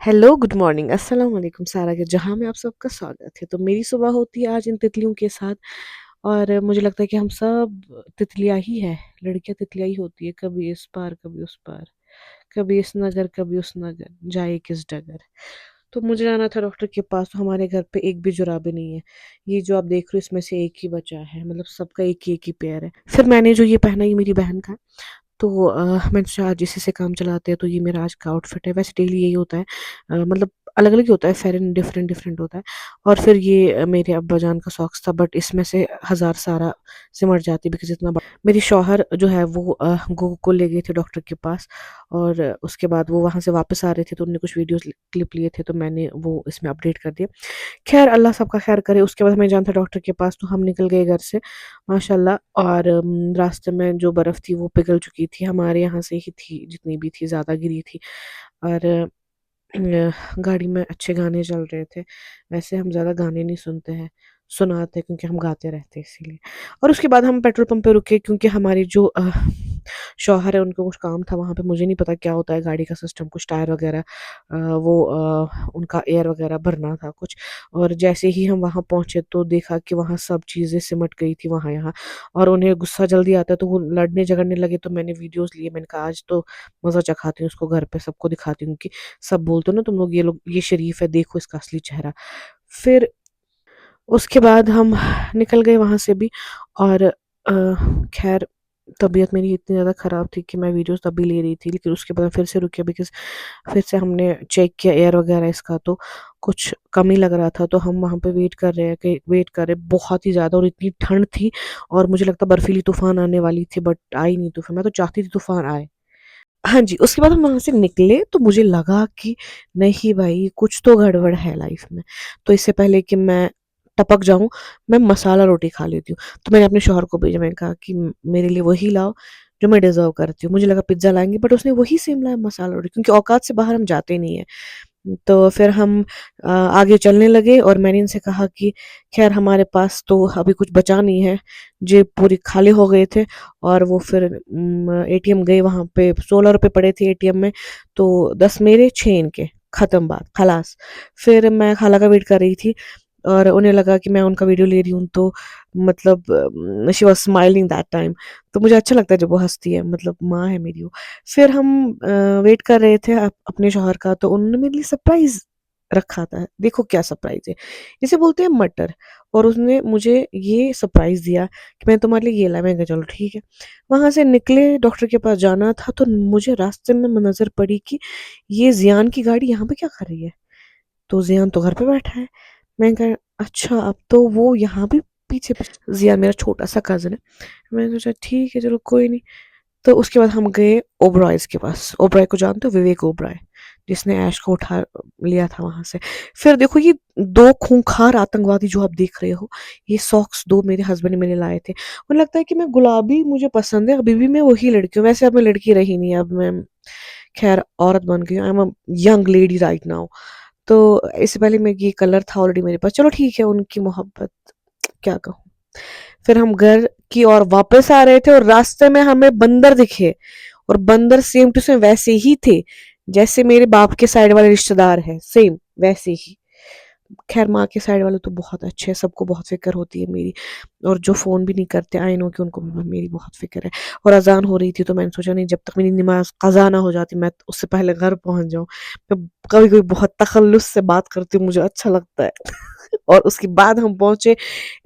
Hello, good morning, अस्सलाम वालेकुम सारा के जहाँ में आप सबका स्वागत है। तो मेरी सुबह होती है आज इन तितलियों के साथ और मुझे लगता है कि हम सब तितलियाँ ही हैं, लड़कियाँ तितलियाँ ही होती है, कभी इस पार, कभी उस पार, कभी इस नगर, कभी उस नगर, जाए किस डगर। तो मुझे जाना था डॉक्टर के पास, तो हमारे घर पे एक भी जुराबे नहीं है। ये जो आप देख रहे हो इसमें से एक ही बचा है, मतलब सबका एक ही पेयर है। फिर मैंने जो ये पहना ये मेरी बहन का है। तो मैंने सोचा आज इसी से काम चलाते हैं, तो ये मेरा आज का आउटफिट है। वैसे डेली यही होता है, मतलब अलग अलग ही होता है, फेयर एंड डिफरेंट डिफरेंट होता है। और फिर ये मेरे अब्बा जान का सॉक्स था, बट इसमें से हजार सारा सिमट जाती, बिकॉज इतना मेरे शौहर जो है वो गोगो को ले गए थे डॉक्टर के पास। और उसके बाद वो वहाँ से वापस आ रहे थे, तो उन्होंने कुछ वीडियोस क्लिप लिए थे, तो मैंने वो इसमें अपडेट कर दिया। खैर अल्लाह सबका खैर करे। उसके बाद हमें जाना था डॉक्टर के पास, तो हम निकल गए घर से माशाल्लाह। और रास्ते में जो बर्फ़ थी वो पिघल चुकी थी, हमारे यहाँ से ही थी, जितनी भी थी ज़्यादा गिरी थी। और गाड़ी में अच्छे गाने चल रहे थे। वैसे हम ज़्यादा गाने नहीं सुनते हैं, सुनाते हैं क्योंकि हम गाते रहते हैं इसीलिए। और उसके बाद हम पेट्रोल पंप पे रुके, क्योंकि हमारी जो शौहर है उनको कुछ काम था वहाँ पे। मुझे नहीं पता क्या होता है गाड़ी का सिस्टम, कुछ टायर वगैरह वो उनका एयर वगैरह भरना था कुछ। और जैसे ही हम वहाँ पहुँचे तो देखा कि वहाँ सब चीज़ें सिमट गई थी वहाँ यहाँ। और उन्हें गुस्सा जल्दी आता है, तो वो लड़ने झगड़ने लगे। तो मैंने वीडियोज़ लिए, मैंने कहा आज तो मज़ा चखाती हूँ उसको, घर पे सबको दिखाती हूँ कि सब बोलते हो ना तुम लोग ये शरीफ है, देखो इसका असली चेहरा। फिर उसके बाद हम निकल गए वहाँ से भी। और खैर तबीयत मेरी इतनी ज़्यादा ख़राब थी कि मैं वीडियोस तब भी ले रही थी, लेकिन उसके बाद फिर से रुके, बिकॉज़ फिर से हमने चेक किया एयर वगैरह इसका, तो कुछ कम ही लग रहा था। तो हम वहाँ पे वेट कर रहे बहुत ही ज़्यादा, और इतनी ठंड थी और मुझे लगता बर्फीली तूफ़ान आने वाली थी, बट आई नहीं तूफ़ान। मैं तो चाहती थी तूफ़ान आए। हाँ जी, उसके बाद हम वहाँ से निकले तो मुझे लगा कि नहीं भाई कुछ तो गड़बड़ है लाइफ में। तो इससे पहले कि मैं टपक जाऊँ, मैं मसाला रोटी खा लेती हूँ। तो मैंने अपने शौहर को भेजा, मैंने कहा कि मेरे लिए वही लाओ जो मैं डिज़र्व करती हूँ। मुझे लगा पिज़्ज़ा लाएँगे, बट उसने वही सेम लाया मसाला रोटी, क्योंकि औकात से बाहर हम जाते नहीं हैं। तो फिर हम आगे चलने लगे और मैंने इनसे कहा कि खैर हमारे पास तो अभी कुछ बचा नहीं है, जेब पूरी खाली हो गए थे। और वो फिर एटीएम गए, वहाँ पे 16 रुपए पड़े थे एटीएम में, तो 10 मेरे 6 इनके, खत्म बात खलास। फिर मैं खाला का वेट कर रही थी और उन्हें लगा कि मैं उनका वीडियो ले रही हूँ, तो मतलब she was smiling that time. तो मुझे अच्छा लगता है जब वो हंसती है, मतलब माँ है मेरी वो। फिर हम वेट कर रहे थे अपने शौहर का, तो उन्होंने मेरे लिए सरप्राइज रखा था। देखो क्या सरप्राइज है, इसे बोलते हैं मटर। और उसने मुझे ये सरप्राइज दिया कि मैं तुम्हारे लिए ये लाया। मैंने कहा चलो ठीक है। वहां से निकले, डॉक्टर के पास जाना था, तो मुझे रास्ते में नजर पड़ी कि ये जियान की गाड़ी यहाँ पे क्या कर रही है। तो ज़ियान तो घर पे बैठा है। मैंने कहा अच्छा, अब तो वो यहाँ भी पीछे-पीछे। ज़ियान मेरा छोटा-सा कज़िन है। मैंने सोचा ठीक है चलो कोई नहीं। तो उसके बाद हम गए ओबरॉयज़ के पास। ओबरॉय को जानते हो? विवेक ओबरॉय, जिसने ऐश को उठा लिया था वहाँ से। फिर देखो ये 2 खूंखार आतंकवादी जो आप देख रहे हो, ये सॉक्स 2 मेरे हस्बैंड ने मेरे लाए थे। मुझे लगता है कि मैं गुलाबी मुझे पसंद है, अभी भी मैं वही लड़की हूँ। वैसे अब मैं लड़की रही नहीं, अब मैं खैर औरत बन गई हूँ। I am a young lady right now. तो इससे पहले मैं ये कलर था ऑलरेडी मेरे पास। चलो ठीक है, उनकी मोहब्बत क्या कहूँ। फिर हम घर की ओर वापस आ रहे थे और रास्ते में हमें बंदर दिखे। और बंदर सेम टू सेम वैसे ही थे जैसे मेरे बाप के साइड वाले रिश्तेदार हैं, सेम वैसे ही। खैर माँ के साइड वाले तो बहुत अच्छे हैं, सबको बहुत फ़िक्र होती है मेरी। और जो फ़ोन भी नहीं करते, आई नो कि उनको भी मेरी बहुत फ़िक्र है। और अज़ान हो रही थी, तो मैंने सोचा नहीं, जब तक मेरी नमाज़ क़ज़ा ना हो जाती, मैं उससे पहले घर पहुँच जाऊँ। मैं कभी-कभी बहुत तख़ल्लुस से बात करती हूँ, मुझे अच्छा लगता है। और उसके बाद हम पहुँचे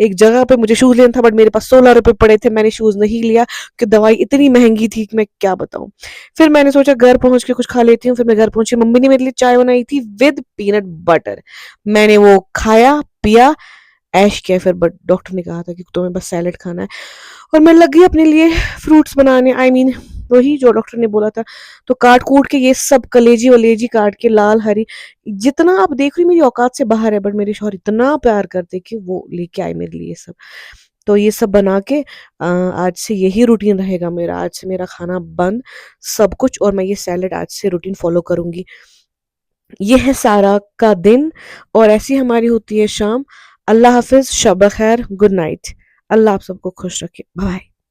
एक जगह पे, मुझे शूज़ लेना था, बट मेरे पास 16 रुपए पड़े थे। मैंने शूज़ नहीं लिया कि दवाई इतनी महँगी थी कि मैं क्या बताऊँ। फिर मैंने सोचा घर पहुँच के कुछ खा लेती हूँ। फिर मैं घर पहुँची, मम्मी ने मेरे लिए चाय बनाई थी विद पीनट बटर। मैंने वो खाया, पिया, ऐश किया। फिर बट डॉक्टर ने कहा था कि तुम्हें बस सैलेड खाना है। और मैं लग गई अपने लिए फ्रूट्स बनाने, आई मीन वही जो डॉक्टर ने बोला था। तो काट कूट के ये सब कलेजी वलेजी काट के, लाल हरी, जितना आप देख रही मेरी औकात से बाहर है, बट मेरे शौहर इतना प्यार करते कि वो लेके आए मेरे लिए सब। तो ये सब बना के आज से यही रूटीन रहेगा मेरा। आज से मेरा खाना बंद सब कुछ, और मैं ये सैलेड आज से रूटीन फॉलो करूंगी। ये है सारा का दिन, और ऐसी हमारी होती है शाम। अल्लाह हाफ़िज़, शब ख़ैर, गुड नाइट। अल्लाह आप सबको खुश रखे। बाय।